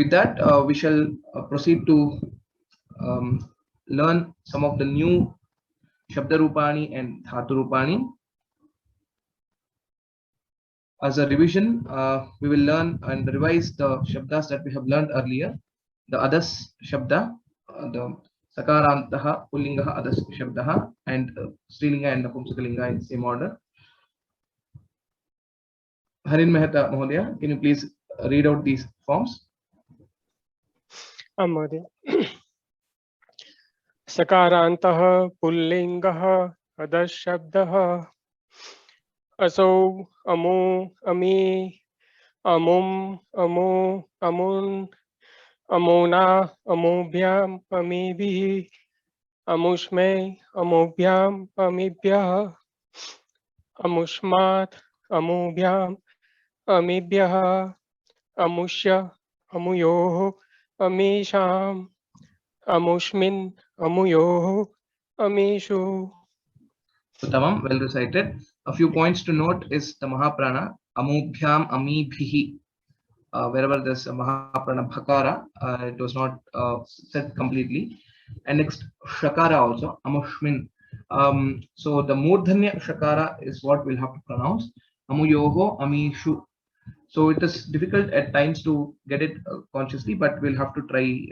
With that, we shall proceed to learn some of the new Shabda Rupani and Dhatu Rupani. As a revision, we will learn and revise the Shabdas that we have learned earlier. The Adas Shabda, the Sakarantaha, Pullingaha, Adas Shabdaha, and Strilinga and Napumsakalinga in same order. Harin Mehta Mahodaya, can you please read out these forms? सकारान्तः पुल्लिङ्गः अदशब्दः असौ अमु अमी अमुम् अमु अमुन् अमुना अमुभ्याम् अमीभिः अमुष्मै अमुभ्याम् अमीभ्यः अमुष्मात् अमुभ्याम् अमीभ्यः अमुष्य अमुयोः अमीषाम् अमुष्मिन् अमुयोः अमीषु. Tamam, well recited. A few points to note is the Mahaprana, Amubhyam Amibhihi. Wherever there's a Mahaprana Bhakara, it was not said completely. And next, Shakara also, Amushmin. So the Murdhanya Shakara is what we'll have to pronounce. Amuyoho Amishu. So it is difficult at times to get it consciously, but we'll have to try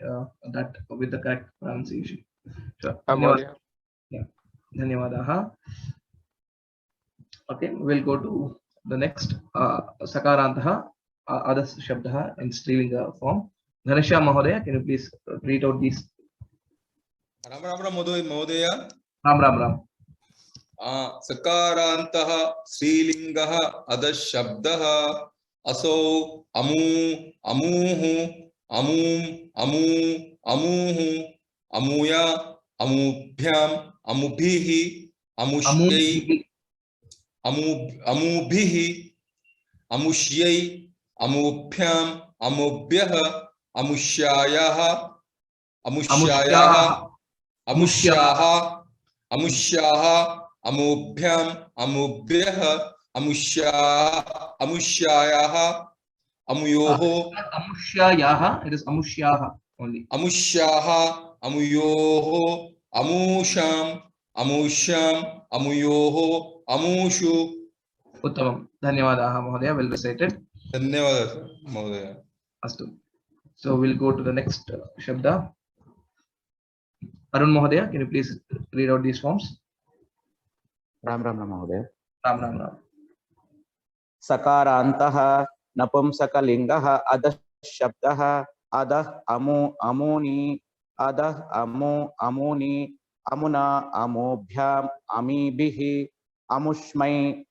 that with the correct pronunciation. Sure. Yeah. Dhanyawadaha. Okay, we'll go to the next Sakarantaha, Adas Shabdaha in Strilinga form. Dhanashyam Mahodaya, can you please read out these? Ram Ram Ram Mahodaya. Ram Ram Ram. Sakarantaha Strilingaha Adas Shabdaha Asau Amu Amuhu Amum Amu Amuhu Amuya Amubhyam Amubhihi Amushyai Amubhihi Amushyai Amubhyam Amubhyaha Amushyayaha Amushyayaha Amushyaha Amushyaha Amubhyam Amubhyaha Amushyayaha Amuyoho. Amushyayaha, it is Amushyaha only. Amushyaha Amuyoho Amusham Amusham Amuyoho Amushu. Uttamam. Dhanyawadaha Mahodaya, well recited. Dhanyawadaha Mahodaya. Astu. So we'll go to the next Shabda. Arun Mahodaya, can you please read out these forms? Ram Ram Ram Mahodaya. Ram Ram Ram. Sakarantaha Napumsakalingaha Adah Shabdaha Adah Amu Amuni Adah Amu Amuni Amuna Amubhyam Amibhihi Amushmai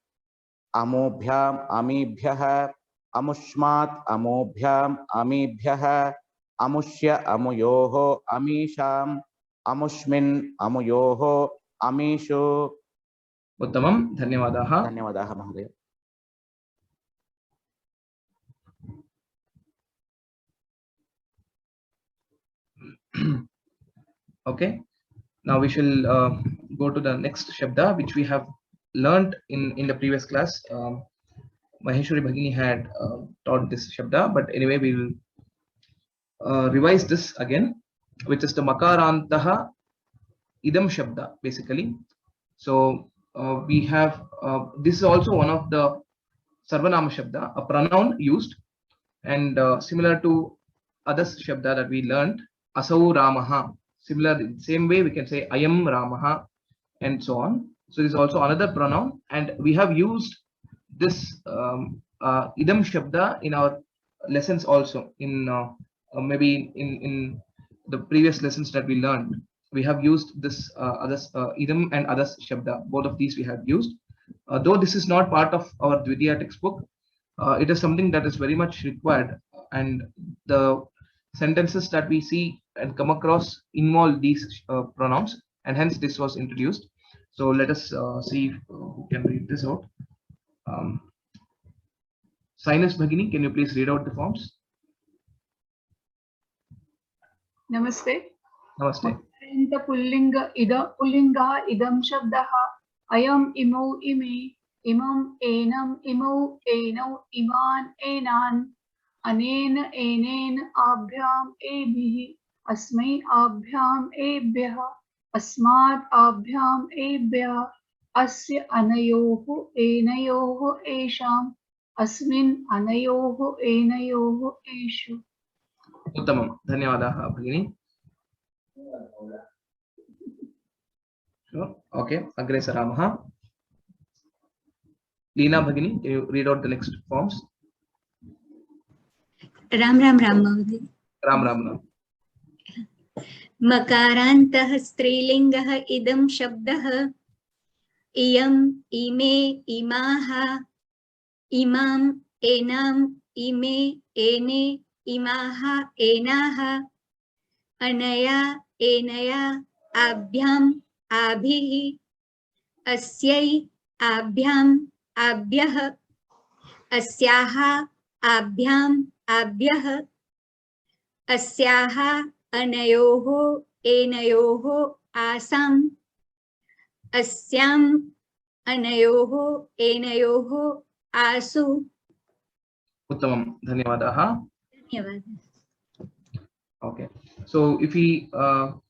Amubhyam Amibhyaha Amushmat Amubhyam Amibhyaha Amushya Amuyoho Amisham Amushmin Amuyoho Amishu. Uttamam. Dhanyawadaha. Dhanyawadaha Mahodaya. Okay, now we shall go to the next Shabda, which we have learned in the previous class. Maheshwari Bhagini had taught this Shabda, but anyway, we will revise this again, which is the Makarantaha Idam Shabda, basically. So we have, this is also one of the Sarvanama Shabda, a pronoun used, and similar to Adas Shabda that we learned, Asau Ramaha. Similar, same way we can say I am Ramaha and so on. So this is also another pronoun, and we have used this Idam Shabda in our lessons also. In maybe in the previous lessons that we learned, we have used this Adas Idam and Adas Shabda. Both of these we have used. Though this is not part of our Dvidiya textbook, it is something that is very much required, and the sentences that we see and come across involve these pronouns, and hence this was introduced. So let us see who can read this out. Sinus Bhagini, can you please read out the forms? Namaste. Namaste. Pullinga idam shabdaha ayam imau ime imam enam imau enau iman enan अनेन Annen आभ्याम एभिः अस्मै आभ्याम एभ्यः अस्मात् आभ्याम एभ्यः अस्य अनयोः एनयोः एषाम् अस्मिन् अनयोः एनयोः एषु। उत्तमं, धन्यवादाः भगिनी। ओके, अग्रे सरामः। लीना भगिनी, can you read out the next forms? Ram Ram Ram महोदय। राम राम राम। मकारान्तः स्त्रीलिङ्गः इदं शब्दः, इयम् इमे इमाः इमाम् एनाम् इमे एने इमाः एनाः अनया एनया आभ्याम् आभिः अस्यै आभ्याम् आभ्यः अस्याः आभ्याम् आभ्यः अस्याः अनयोः एनयोः आसाम् अस्याम् अनयोः एनयोः आसु। उत्तमं, धन्यवादाः। धन्यवादः। Okay, so if we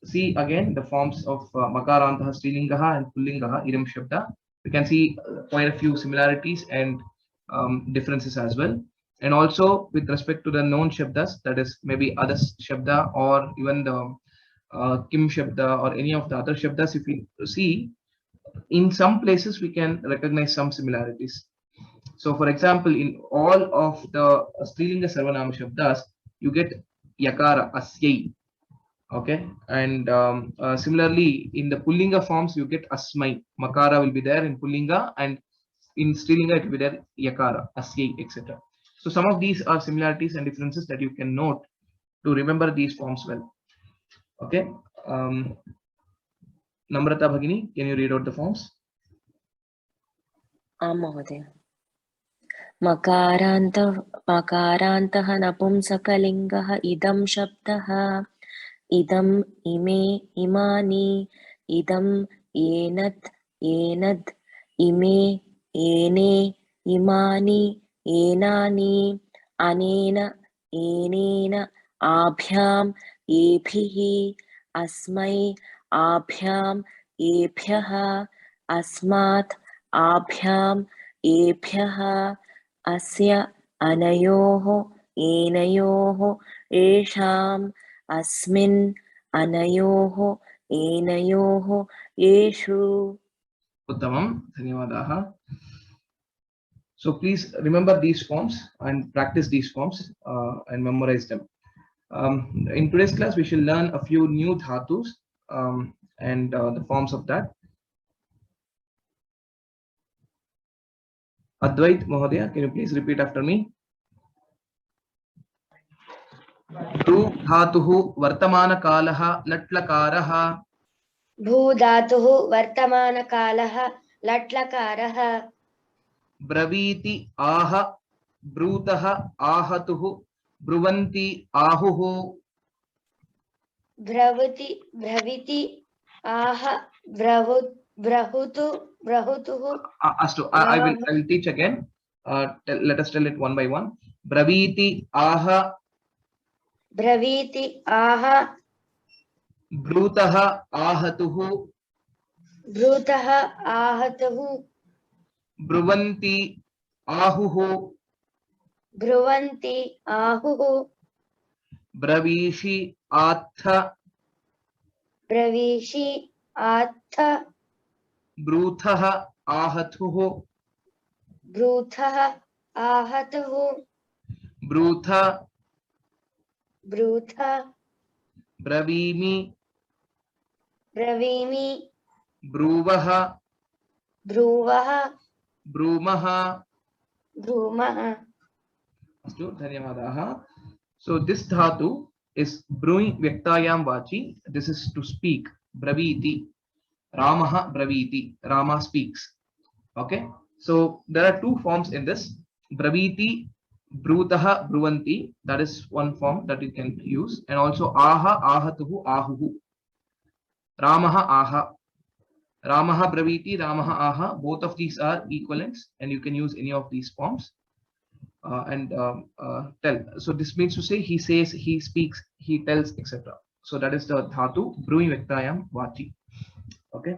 see again the forms of Makarantah, Strilingaha and Pullingaha, Idam Shabda, we can see quite a few similarities and differences as well. And also with respect to the known Shabdas, that is maybe Adas Shabda or even the Kim Shabda or any of the other Shabdas, if we see, in some places we can recognize some similarities. So for example, in all of the Strilinga Sarvanama Shabdas, you get Yakara, Asyai. Okay, and similarly in the Pullinga forms you get Asmai. Makara will be there in Pullinga, and in Strilinga it will be there Yakara, Asyai, etc. So some of these are similarities and differences that you can note to remember these forms well. Okay, Namrata Bhagini, can you read out the forms? महोदय। मकारान्तः नपुंसकलिङ्गः इदं शब्दः, इदम् इमे इमानि इदम् एनत् एनद् इमे एने इमानि एनानि अनेन एनेन आभ्याम् एभिः अस्मै आभ्याम् एभ्यः अस्मात् आभ्याम् एभ्यः अस्य अनयोः एनयोः एषाम् अस्मिन् अनयोः एनयोः एषु। Uttamam, dhanyawadaha. So please remember these forms and practice these forms and memorize them. In today's class, we shall learn a few new dhatus and the forms of that. Advait Mahodaya, can you please repeat after me? Bru dhatuhu vartamana kalaha latlakaraha. भूधातुः वर्तमानकालः लट्लकारः ब्रवीति आह ब्रूतः आहतुः ब्रुवन्ति आहुः ब्रविति आह ब्रहुतु ब्रहुतुः Astu, I will teach again. Let us tell it one by one. Braviti aha brutah ahatuhu bruvanti ahuhu bravishi atha brutah ahatuhu brutha bravimi bruvah brumah. Astu, dhanyawadaha. So this dhatu is brewing vyaktayam vachi. This is to speak. Braviti. Ramaha braviti. Rama speaks. Okay. So there are two forms in this. Braviti, brutaha, bruvanti. That is one form that you can use. And also aha, ahatuhu, ahuhu. Ramaha, aha. Ramaha braviti, Ramaha aha. Both of these are equivalents and you can use any of these forms. and tell. So this means to say he says, he speaks, he tells, etc. So that is the dhatu brewing vektayam vachi. Okay.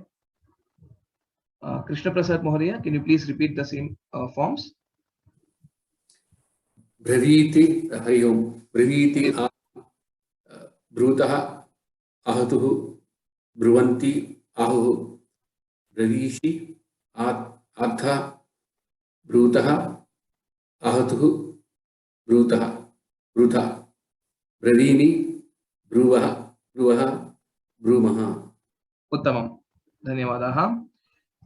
Krishna Prasad Mohodaya, can you please repeat the same forms? ब्रवीति हरि ओम ब्रवीति ब्रूतः आहतुः ब्रुवन्ति आहुः ब्रवीषि आद्ध ब्रूतः आहतुः ब्रूतः ब्रूतः ब्रवीमि ब्रुवः ब्रुवः ब्रूमः. Uttamam. Dhanyavadaha.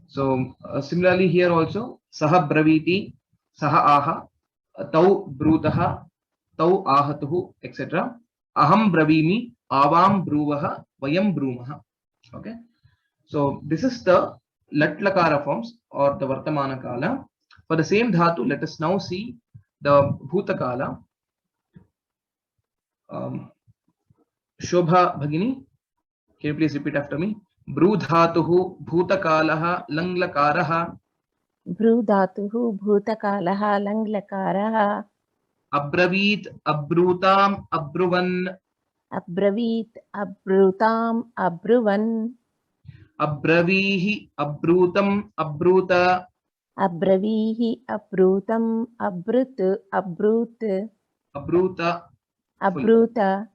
So similarly here also saha braviti, saha aha, tau brutaha, tau ahatuhu, etc. Aham bravimi, avam bruvaha, vayam brumaha. Okay. So this is the latlakara forms or the vartamana kala. For the same dhatu, let us now see the bhutakala. Shobha Bhagini, can you please repeat after me? Brudhatuhu bhutakalaha langlakaraha. Brudhatuhu bhutakalaha langlakaraha. Abravit abrutam abruvan. Abravit abrutam abruvan. Abravihi abrutam abruta. Abravihi abrutam abrut abrut. Abruta. Abruta.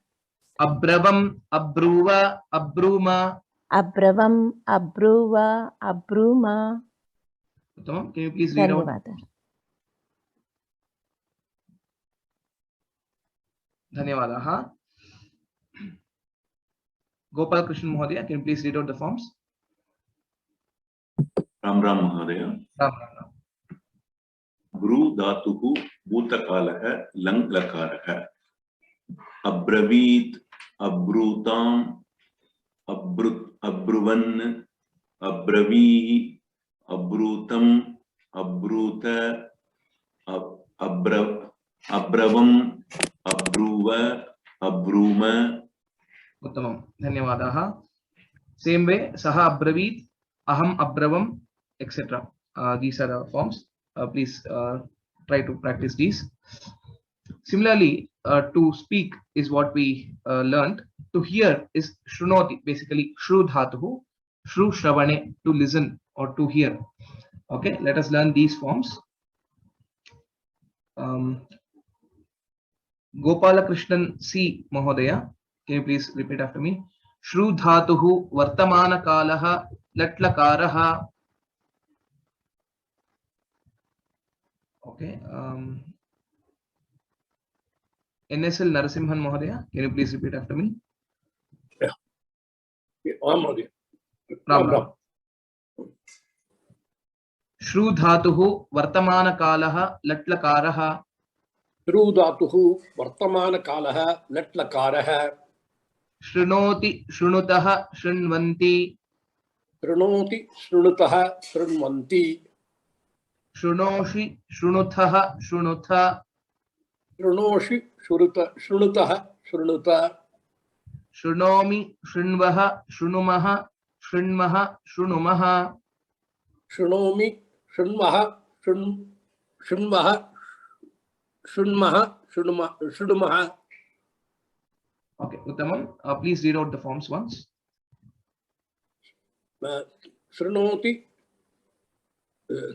Abravam abruva abruma. Abravam abruva abruma. Can you please read out? Dhanyavadaha. Gopal Krishna Mohodaya, can you please read out the forms? Ram Ram Mohodaya. Ram. Bru dhatuhu bhutakalaha lang lakaraha. Abravit abrutam abruvan abravihi abrutam abruta abravam abruva abruma. Uttamam. Dhanyavadaha. Same way, saha abravit, aham abravam, etc. These are the forms. Please try to practice these. Similarly, to speak is what we learned. To hear is shrunoti, basically shru dhatuhu, shru shravane, to listen or to hear. Okay, let us learn these forms. Gopala Krishnan C. Mohodaya, can you please repeat after me? Shru dhatuhu vartamana kalaha latlakaraha. Okay. NSL Narasimhan Mohodaya, can you please repeat after me? Ram. Shru dhatuhu vartamana kalaha latlakaraha. Shru dhatuhu vartamana kalaha latlakaraha. Shrunoti shrunutaha shrunvanti. Shrunoti shrunutaha shrunvanti. Shrunoshi shrunuthaha shrunutha. Shrunoshi shrunutaha shrunuta. Shrunomi shrunvaha shrunumaha shrunmaha shrunumaha. Shrunomi shrunmaha shrunmaha shrunmaha shrunumaha. Okay, Uttamam. Please read out the forms once. Shrunoti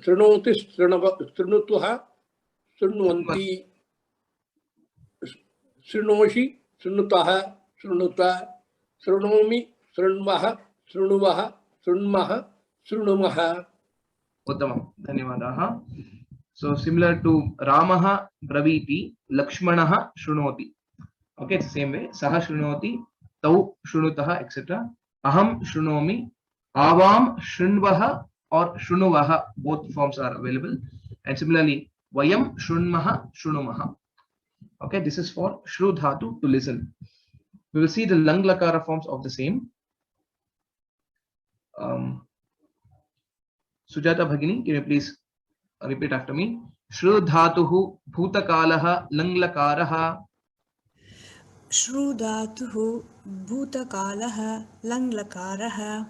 shrunutuha shrunvanti. Shrunoshi shrunutaha shrunuta. Shrunomi shrunvaha shrunuvaha shrunmaha shrunumaha. Uttamam. Dhanyavadaha. So similar to Ramaha braviti, Lakshmanaha shrunoti. Okay, it's the same way. Saha shrunoti, tau shrunutaha, etc. Aham shrunomi, avam shrunvaha or shrunuvaha. Both forms are available. And similarly, vayam shrunmaha shrunumaha. Okay, this is for shru dhatu, to listen. We will see the lang lakara forms of the same. Sujata Bhagini, can you please repeat after me? Shru dhatuhu bhutakalaha lang lakaraha. Shru dhatuhu bhutakalaha lang lakaraha.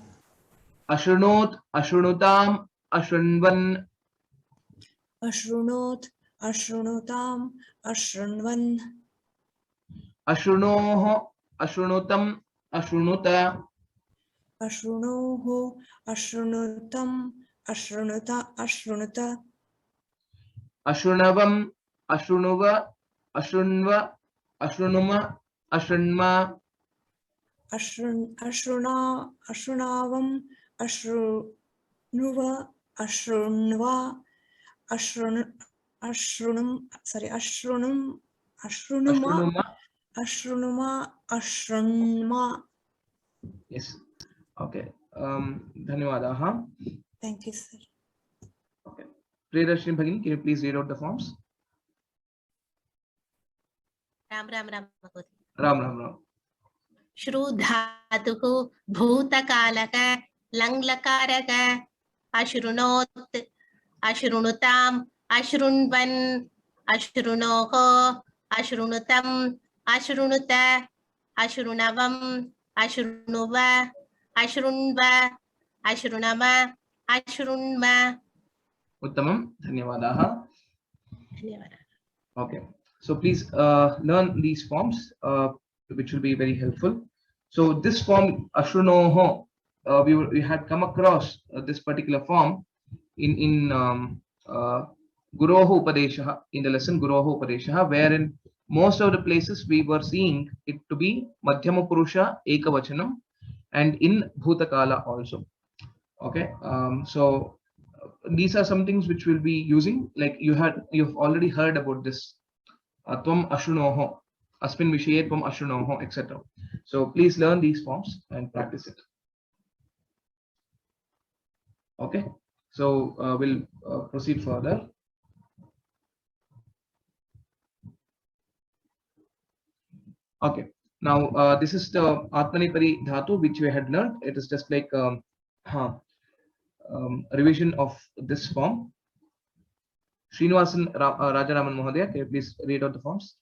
Ashrunot ashrunutam ashranvan. Ashrunot अशृणुताम् अशृण्वन् अशृणोः अशृणुतम् अशृणुत अशृणोः अशृणुतम् अशृणुत अशृणुत अशृणवम् अशृणुव अशृण्व अशृणुम अशृण्म अशृणा अशृणावम् अशृणुव अशृण्वा अशृणुमा अशृणुमा अशृण्मा. Yes. Okay. धन्यवादाः. Thank you, sir. Okay. Priyadarshini Bhagini, can you please read out the forms? Ram Ram Ram महोदय. राम राम राम. श्रु धातुः भूतकालक लङ्लकारक अशृणोत् अशृणुताम् अशृण्वन् अशृणोः अशृणुतम् अशृणुत अशृणवम् अशृणुव अशृण्व अशृणव अशृण्व. उत्तमं. धन्यवादाः. धन्यवादाः. Okay. So please learn these forms, which will be very helpful. So this form ashrunoho, we had come across this particular form in Guroho Upadeshaha, in the lesson Guroho Upadeshaha, wherein most of the places we were seeing it to be Madhyama Purusha Ekavachanam and in Bhutakala also. Okay. So these are some things which we'll be using. Like you've already heard about this. Tvam ashrunoho, asmin vishaye tvam ashrunoho, etc. So please learn these forms and practice it. Okay. So we'll proceed further. Okay. Now this is the Atmanepari Dhatu which we had learned. It is just like revision of this form. Srinivasan Rajaraman Mohodaya, can you please read out the forms?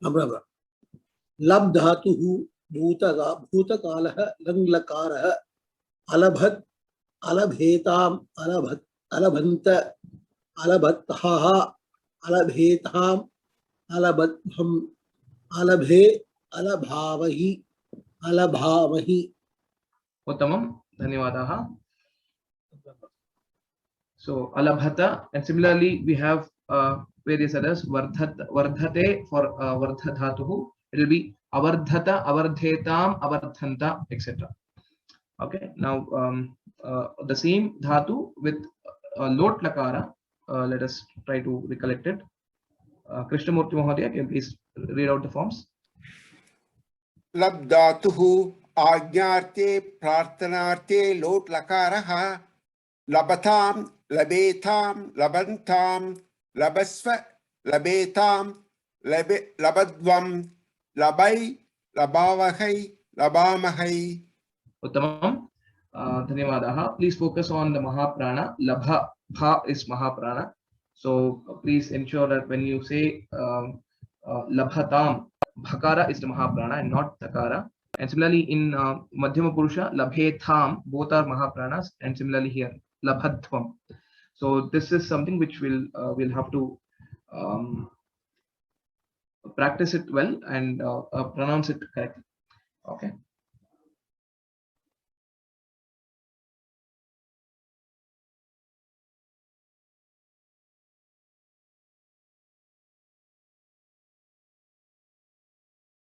लब् धातुः भूतकालः लङ्लकारः अलभत् अलभेताम् अलभन्त अलभत्तः अलभेताम् अलभद्भम् अलभे अलभावहि अलभामहि. Uttamam. Dhanyawadaha. So alabhata, and similarly we have various others. Vardhate for vardha dhatuhu, it will be avardhata, avardhetam, avardhanta, etc. Okay. Now the same dhatu with lot lakara. Let us try to recollect it. Krishnamurti Mohodaya, can you please read out the forms? लब् धातुः आज्ञार्थे प्रार्थनार्थे लोट् लकारः लभतां लभेतां लभन्तां लभस्व लभेतां लभद्वं लभै लभावहै लभामहै. Uttamam. Dhanyawadaha. Please focus on the Mahaprana. Labha, bha is Mahaprana. So please ensure that when you say labhatam, bhakara is the Mahaprana and not takara. And similarly in Madhyama Purusha, labhetham, both are Mahapranas, and similarly here labhadvam. So this is something which we'll have to practice it well and pronounce it correctly. Okay.